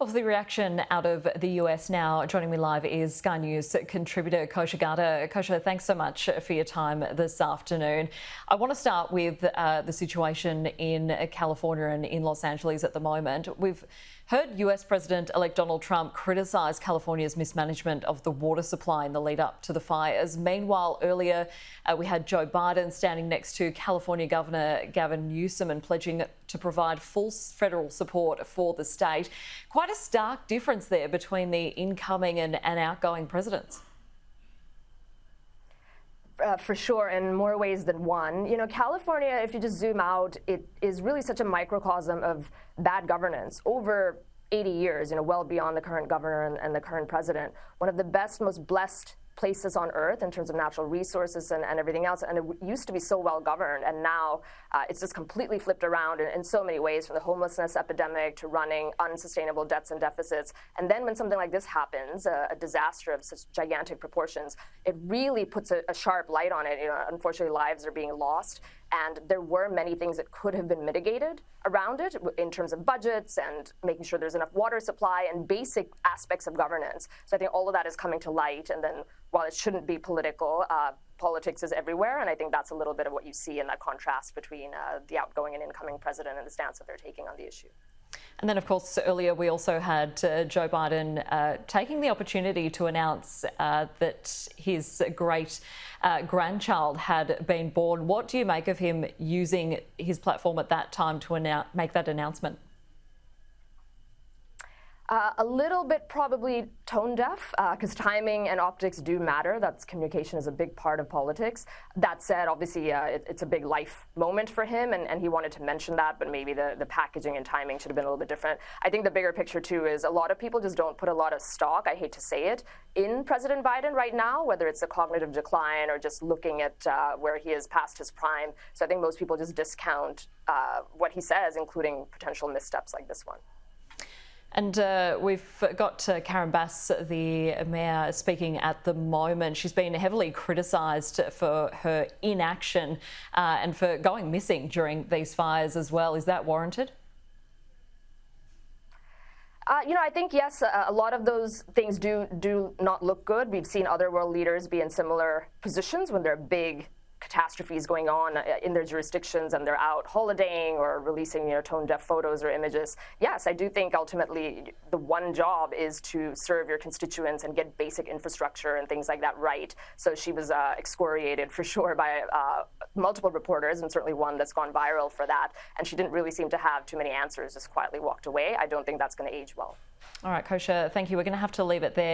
Of the reaction out of the US now, joining me live is Sky News contributor Kosha Gada. Kosha, thanks so much for your time this afternoon. I want to start with the situation in California and in Los Angeles at the moment. We've heard US President-elect Donald Trump criticise California's mismanagement of the water supply in the lead up to the fires. Meanwhile, earlier we had Joe Biden standing next to California Governor Gavin Newsom and pledging to provide full federal support for the state. Quite a stark difference there between the incoming and outgoing presidents. For sure, in more ways than one. You know, California, if you just zoom out, it is really such a microcosm of bad governance over 80 years, well beyond the current governor and the current president. One of the best, most blessed places on earth in terms of natural resources and everything else. And it used to be so well governed, and now it's just completely flipped around in so many ways, from the homelessness epidemic to running unsustainable debts and deficits. And then when something like this happens, a disaster of such gigantic proportions, it really puts a sharp light on it. Unfortunately, lives are being lost. And there were many things that could have been mitigated around it in terms of budgets and making sure there's enough water supply and basic aspects of governance. So I think all of that is coming to light. And then while it shouldn't be political, politics is everywhere. And I think that's a little bit of what you see in that contrast between the outgoing and incoming president and the stance that they're taking on the issue. And then, of course, earlier we also had Joe Biden taking the opportunity to announce that his great grandchild had been born. What do you make of him using his platform at that time to make that announcement? A little bit probably tone deaf, because timing and optics do matter. That's communication is a big part of politics. That said, obviously, it's a big life moment for him, and he wanted to mention that, but maybe the packaging and timing should have been a little bit different. I think the bigger picture, too, is a lot of people just don't put a lot of stock, I hate to say it, in President Biden right now, whether it's the cognitive decline or just looking at where he is past his prime. So I think most people just discount what he says, including potential missteps like this one. And we've got Karen Bass, the mayor, speaking at the moment. She's been heavily criticised for her inaction and for going missing during these fires as well. Is that warranted? I think, yes, a lot of those things do not look good. We've seen other world leaders be in similar positions when there are big catastrophes going on in their jurisdictions and they're out holidaying or releasing tone-deaf photos or images. Yes, I do think ultimately the one job is to serve your constituents and get basic infrastructure and things like that right. So she was excoriated for sure by multiple reporters, and certainly one that's gone viral for that. And she didn't really seem to have too many answers, just quietly walked away. I don't think that's going to age well. All right, Kosha, thank you. We're going to have to leave it there.